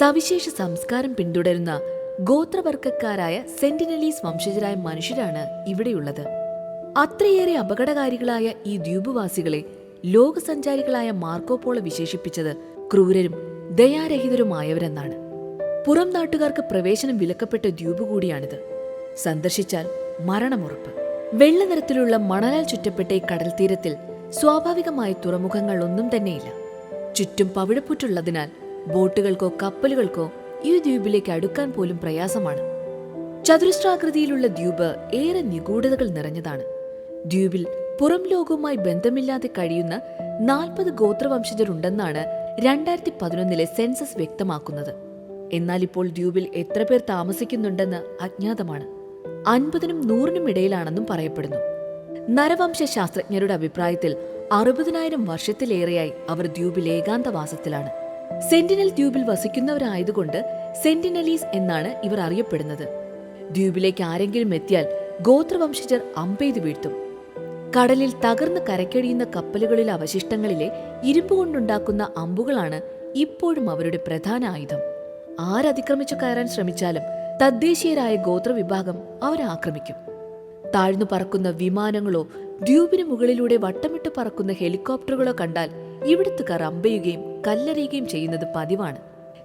സവിശേഷ സംസ്കാരം പിന്തുടരുന്ന ഗോത്രവർഗക്കാരായ സെന്റിനലീസ് വംശജരായ മനുഷ്യരാണ് ഇവിടെയുള്ളത്. അത്രയേറെ അപകടകാരികളായ ഈ ദ്വീപുവാസികളെ ലോകസഞ്ചാരികളായ മാർക്കോപോളോ വിശേഷിപ്പിച്ചത് ക്രൂരരും ദയാരഹിതരുമായവരെന്നാണ്. പുറം നാട്ടുകാർക്ക് പ്രവേശനം വിലക്കപ്പെട്ട ദ്വീപ് കൂടിയാണിത്. സന്ദർശിച്ചാൽ മരണമുറപ്പ്. വെള്ള നിറത്തിലുള്ള മണലാൽ ചുറ്റപ്പെട്ട ഈ കടൽ തീരത്തിൽ സ്വാഭാവികമായ തുറമുഖങ്ങൾ ഒന്നും തന്നെയില്ല. ചുറ്റും പവിഴപ്പുറ്റുള്ളതിനാൽ ബോട്ടുകൾക്കോ കപ്പലുകൾക്കോ ഈ ദ്വീപിലേക്ക് അടുക്കാൻ പോലും പ്രയാസമാണ്. ചതുരശ്രാകൃതിയിലുള്ള ദ്വീപ് ഏറെ നിഗൂഢതകൾ നിറഞ്ഞതാണ്. ദ്വീപിൽ പുറം ലോകവുമായി ബന്ധമില്ലാതെ കഴിയുന്ന 40 ഗോത്രവംശജരുണ്ടെന്നാണ് 2011 സെൻസസ് വ്യക്തമാക്കുന്നത്. എന്നാൽ ഇപ്പോൾ ദ്വീപിൽ എത്ര പേർ താമസിക്കുന്നുണ്ടെന്ന് അജ്ഞാതമാണ്. 50നും 100നും ഇടയിലാണെന്നും പറയപ്പെടുന്നു. നരവംശ ശാസ്ത്രജ്ഞരുടെ അഭിപ്രായത്തിൽ 60,000 വർഷത്തിലേറെയായി അവർ ദ്വീപിൽ ഏകാന്തവാസത്തിലാണ്. സെന്റിനൽ ദ്വീപിൽ വസിക്കുന്നവരായതുകൊണ്ട് സെന്റിനലീസ് എന്നാണ് ഇവർ അറിയപ്പെടുന്നത്. ദ്വീപിലേക്ക് ആരെങ്കിലും എത്തിയാൽ ഗോത്രവംശജർ അമ്പെയ്തു വീഴ്ത്തും. കടലിൽ തകർന്ന് കരക്കടിയുന്ന കപ്പലുകളിലെ അവശിഷ്ടങ്ങളിലെ ഇരുമ്പ് കൊണ്ടുണ്ടാക്കുന്ന അമ്പുകളാണ് ഇപ്പോഴും അവരുടെ പ്രധാന ആയുധം. ആരതിക്രമിച്ചു കയറാൻ ശ്രമിച്ചാലും തദ്ദേശീയരായ ഗോത്രവിഭാഗം അവരെ ആക്രമിക്കും. താഴ്ന്നു പറക്കുന്ന വിമാനങ്ങളോ ദ്വീപിന് മുകളിലൂടെ വട്ടമിട്ട് പറക്കുന്ന ഹെലികോപ്റ്ററുകളോ കണ്ടാൽ ഇവിടുത്തുകാർ അമ്പയുകയും കല്ലെറിയുകയും ചെയ്യുന്നത് പതിവാണ്.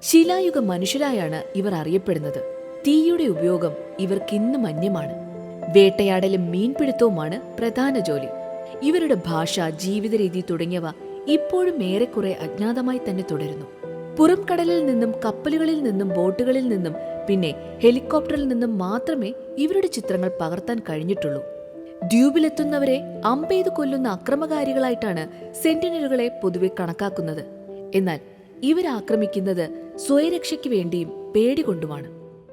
ശിലായുഗ മനുഷ്യരായാണ് ഇവർ അറിയപ്പെടുന്നത്. തീയുടെ ഉപയോഗം ഇവർക്കിന്നും അന്യമാണ്. വേട്ടയാടലും മീൻപിടുത്തവുമാണ് പ്രധാന ജോലി. ഇവരുടെ ഭാഷ, ജീവിതരീതി തുടങ്ങിയവ ഇപ്പോഴും ഏറെക്കുറെ അജ്ഞാതമായി തന്നെ തുടരുന്നു. പുറം കടലിൽ നിന്നും, കപ്പലുകളിൽ നിന്നും, ബോട്ടുകളിൽ നിന്നും, പിന്നെ ഹെലികോപ്റ്ററിൽ നിന്നും മാത്രമേ ഇവരുടെ ചിത്രങ്ങൾ പകർത്താൻ കഴിഞ്ഞിട്ടുള്ളൂ. ദ്വീപിലെത്തുന്നവരെ അമ്പെയ്തു കൊല്ലുന്ന അക്രമകാരികളായിട്ടാണ് സെന്റിനലുകളെ പൊതുവെ കണക്കാക്കുന്നത്. എന്നാൽ ഇവരാക്രമിക്കുന്നത് സ്വയരക്ഷയ്ക്ക് വേണ്ടിയും പേടികൊണ്ടുമാണ്.